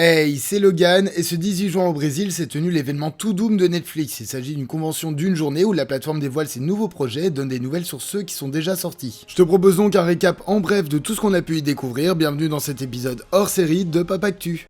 Hey, c'est Logan, et ce 18 juin au Brésil s'est tenu l'événement Tout Doom de Netflix. Il s'agit d'une convention d'une journée où la plateforme dévoile ses nouveaux projets et donne des nouvelles sur ceux qui sont déjà sortis. Je te propose donc un récap en bref de tout ce qu'on a pu y découvrir. Bienvenue dans cet épisode hors série de Papactu.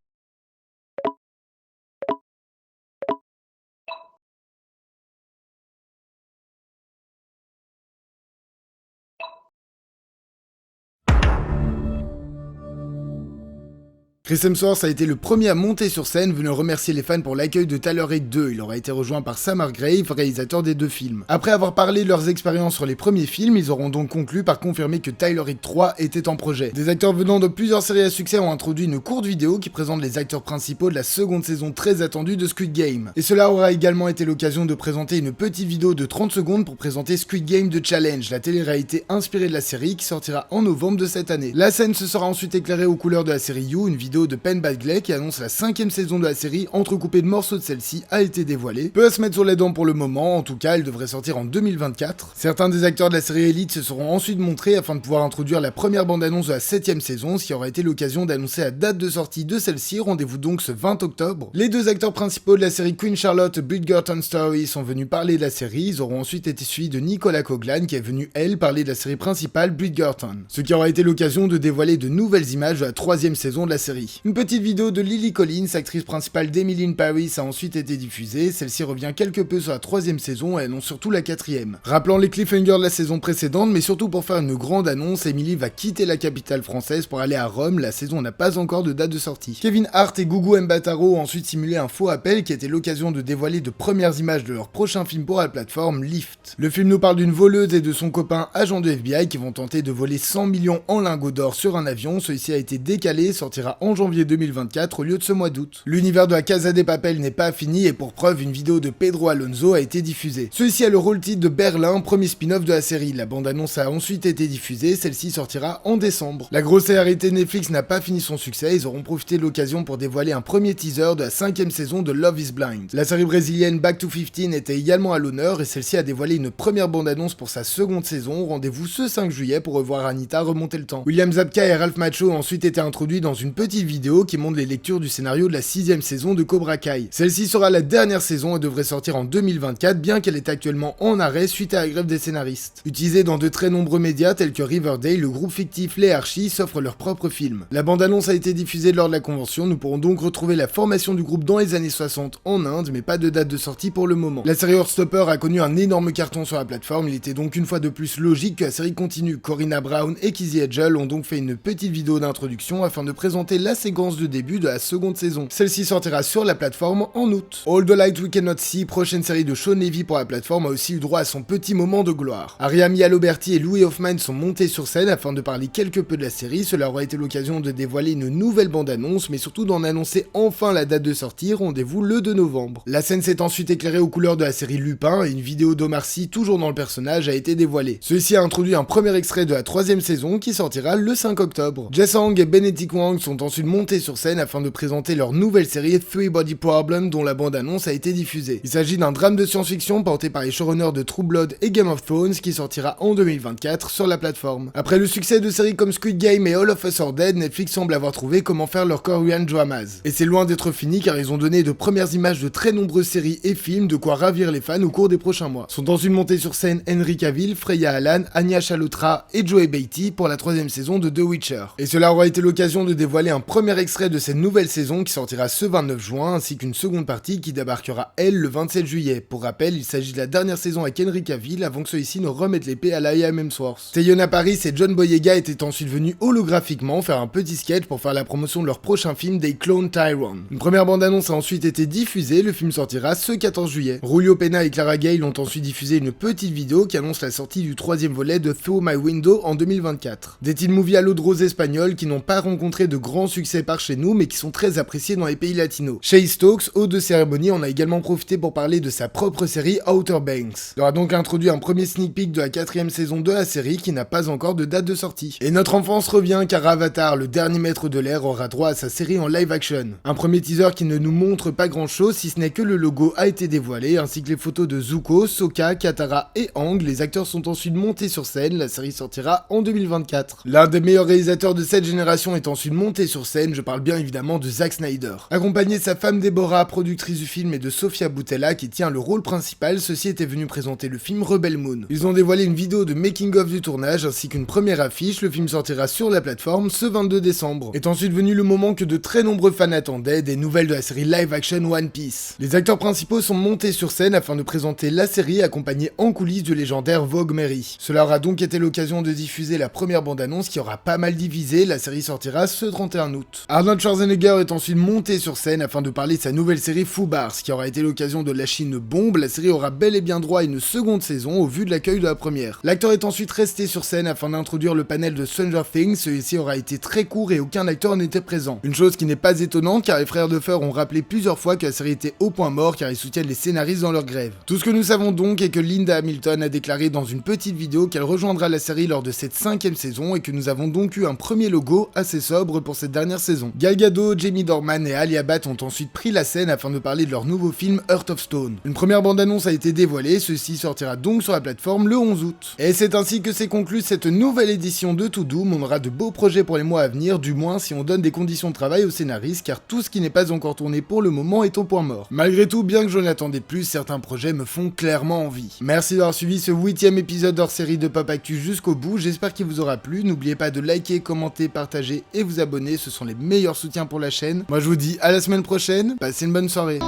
Chris Hemsworth a été le premier à monter sur scène, venant remercier les fans pour l'accueil de Tyler Rake 2. Il aura été rejoint par Sam Hargrave, réalisateur des deux films. Après avoir parlé de leurs expériences sur les premiers films, ils auront donc conclu par confirmer que Tyler Rake 3 était en projet. Des acteurs venant de plusieurs séries à succès ont introduit une courte vidéo qui présente les acteurs principaux de la seconde saison très attendue de Squid Game. Et cela aura également été l'occasion de présenter une petite vidéo de 30 secondes pour présenter Squid Game The Challenge, la télé-réalité inspirée de la série qui sortira en novembre de cette année. La scène se sera ensuite éclairée aux couleurs de la série You, une vidéo de Penn Badgley qui annonce la 5ème saison de la série, entrecoupée de morceaux de celle-ci, a été dévoilée. Peu à se mettre sur les dents pour le moment, en tout cas elle devrait sortir en 2024. Certains des acteurs de la série Elite se seront ensuite montrés afin de pouvoir introduire la première bande-annonce de la 7ème saison, ce qui aura été l'occasion d'annoncer la date de sortie de celle-ci, rendez-vous donc ce 20 octobre. Les deux acteurs principaux de la série Queen Charlotte Bridgerton Story sont venus parler de la série, ils auront ensuite été suivis de Nicola Coughlan qui est venue elle parler de la série principale Bridgerton, ce qui aura été l'occasion de dévoiler de nouvelles images de la 3ème saison de la série. Une petite vidéo de Lily Collins, actrice principale d'Emily in Paris, a ensuite été diffusée. Celle-ci revient quelque peu sur la 3ème saison et annonce surtout la 4ème. Rappelant les cliffhangers de la saison précédente, mais surtout pour faire une grande annonce, Emily va quitter la capitale française pour aller à Rome. La saison n'a pas encore de date de sortie. Kevin Hart et Gugu Mbatha-Raw ont ensuite simulé un faux appel qui était l'occasion de dévoiler de premières images de leur prochain film pour la plateforme Lyft. Le film nous parle d'une voleuse et de son copain agent de FBI qui vont tenter de voler 100 millions en lingots d'or sur un avion. Celui-ci a été décalé et sortira en janvier 2024 au lieu de ce mois d'août. L'univers de la Casa de Papel n'est pas fini et pour preuve, une vidéo de Pedro Alonso a été diffusée. Celui-ci a le rôle titre de Berlin, premier spin-off de la série. La bande-annonce a ensuite été diffusée, celle-ci sortira en décembre. La grosse célébrité Netflix n'a pas fini son succès, ils auront profité de l'occasion pour dévoiler un premier teaser de la 5ème saison de Love is Blind. La série brésilienne Back to 15 était également à l'honneur et celle-ci a dévoilé une première bande-annonce pour sa seconde saison. Rendez-vous ce 5 juillet pour revoir Anita remonter le temps. William Zabka et Ralph Macchio ont ensuite été introduits dans une petite vidéo qui montre les lectures du scénario de la 6ème saison de Cobra Kai. Celle-ci sera la dernière saison et devrait sortir en 2024, bien qu'elle est actuellement en arrêt suite à la grève des scénaristes. Utilisée dans de très nombreux médias tels que Riverdale, le groupe fictif Les Archis s'offre leur propre film. La bande-annonce a été diffusée lors de la convention, nous pourrons donc retrouver la formation du groupe dans les années 60 en Inde, mais pas de date de sortie pour le moment. La série Heartstopper a connu un énorme carton sur la plateforme, il était donc une fois de plus logique que la série continue. Corinna Brown et Kizzy Edgell ont donc fait une petite vidéo d'introduction afin de présenter la séquence de début de la seconde saison. Celle-ci sortira sur la plateforme en août. All the Light We Cannot See, prochaine série de Sean Levy pour la plateforme, a aussi eu droit à son petit moment de gloire. Ariami Aloberti et Louis Hoffman sont montés sur scène afin de parler quelque peu de la série. Cela aura été l'occasion de dévoiler une nouvelle bande-annonce, mais surtout d'en annoncer enfin la date de sortie, rendez-vous le 2 novembre. La scène s'est ensuite éclairée aux couleurs de la série Lupin et une vidéo d'Omar Sy, toujours dans le personnage, a été dévoilée. Celui-ci a introduit un premier extrait de la 3ème saison qui sortira le 5 octobre. Jess Hang et Benedict Wong sont ensuite montés sur scène afin de présenter leur nouvelle série Three Body Problem dont la bande-annonce a été diffusée. Il s'agit d'un drame de science-fiction porté par les showrunners de True Blood et Game of Thrones qui sortira en 2024 sur la plateforme. Après le succès de séries comme Squid Game et All of Us Are Dead, Netflix semble avoir trouvé comment faire leurs Korean dramas. Et c'est loin d'être fini car ils ont donné de premières images de très nombreuses séries et films de quoi ravir les fans au cours des prochains mois. Sont ensuite montés sur scène Henry Cavill, Freya Allan, Anya Chalotra et Joey Beatty pour la 3ème saison de The Witcher. Et cela aura été l'occasion de dévoiler un premier extrait de cette nouvelle saison qui sortira ce 29 juin ainsi qu'une seconde partie qui débarquera elle le 27 juillet. Pour rappel, il s'agit de la dernière saison avec Henry Cavill avant que celui-ci ne remette l'épée à Liam Hemsworth. Teyona Paris et John Boyega étaient ensuite venus holographiquement faire un petit sketch pour faire la promotion de leur prochain film They Clone Tyrone. Une première bande-annonce a ensuite été diffusée, le film sortira ce 14 juillet. Julio Pena et Clara Gale ont ensuite diffusé une petite vidéo qui annonce la sortie du 3ème volet de Through My Window en 2024. Des teen movies à l'eau de rose espagnols qui n'ont pas rencontré de grands succès par chez nous mais qui sont très appréciés dans les pays latinos. Shay Stokes, hôte de cérémonie, en a également profité pour parler de sa propre série Outer Banks. Il aura donc introduit un premier sneak peek de la 4ème saison de la série qui n'a pas encore de date de sortie. Et notre enfance revient car Avatar, le dernier maître de l'air, aura droit à sa série en live action. Un premier teaser qui ne nous montre pas grand chose si ce n'est que le logo a été dévoilé ainsi que les photos de Zuko, Sokka, Katara et Aang. Les acteurs sont ensuite montés sur scène, la série sortira en 2024. L'un des meilleurs réalisateurs de cette génération est ensuite monté sur scène, je parle bien évidemment de Zack Snyder. Accompagné de sa femme Deborah, productrice du film, et de Sofia Boutella qui tient le rôle principal, ceux-ci étaient venus présenter le film Rebel Moon. Ils ont dévoilé une vidéo de making-of du tournage ainsi qu'une première affiche. Le film sortira sur la plateforme ce 22 décembre. Est ensuite venu le moment que de très nombreux fans attendaient, des nouvelles de la série live-action One Piece. Les acteurs principaux sont montés sur scène afin de présenter la série accompagnée en coulisses du légendaire Vogue Mary. Cela aura donc été l'occasion de diffuser la première bande-annonce qui aura pas mal divisé. La série sortira ce 31 août. Arnold Schwarzenegger est ensuite monté sur scène afin de parler de sa nouvelle série Fubar, ce qui aura été l'occasion de lâcher une bombe. La série aura bel et bien droit à une seconde saison au vu de l'accueil de la première. L'acteur est ensuite resté sur scène afin d'introduire le panel de Stranger Things. Celui-ci aura été très court et aucun acteur n'était présent. Une chose qui n'est pas étonnante car les frères Duffer ont rappelé plusieurs fois que la série était au point mort car ils soutiennent les scénaristes dans leur grève. Tout ce que nous savons donc est que Linda Hamilton a déclaré dans une petite vidéo qu'elle rejoindra la série lors de cette 5e saison et que nous avons donc eu un premier logo assez sobre pour cette dernière saison. Gal Gadot, Jamie Dornan et Alia Bhatt ont ensuite pris la scène afin de parler de leur nouveau film Heart of Stone. Une première bande-annonce a été dévoilée, ceci sortira donc sur la plateforme le 11 août. Et c'est ainsi que s'est conclue cette nouvelle édition de To Doom. On aura de beaux projets pour les mois à venir, du moins si on donne des conditions de travail aux scénaristes, car tout ce qui n'est pas encore tourné pour le moment est au point mort. Malgré tout, bien que je n'attendais plus, certains projets me font clairement envie. Merci d'avoir suivi ce 8e épisode hors série de Pop Actu jusqu'au bout, j'espère qu'il vous aura plu. N'oubliez pas de liker, commenter, partager et vous abonner, ce sont les meilleurs soutiens pour la chaîne. Moi je vous dis à la semaine prochaine, passez une bonne soirée.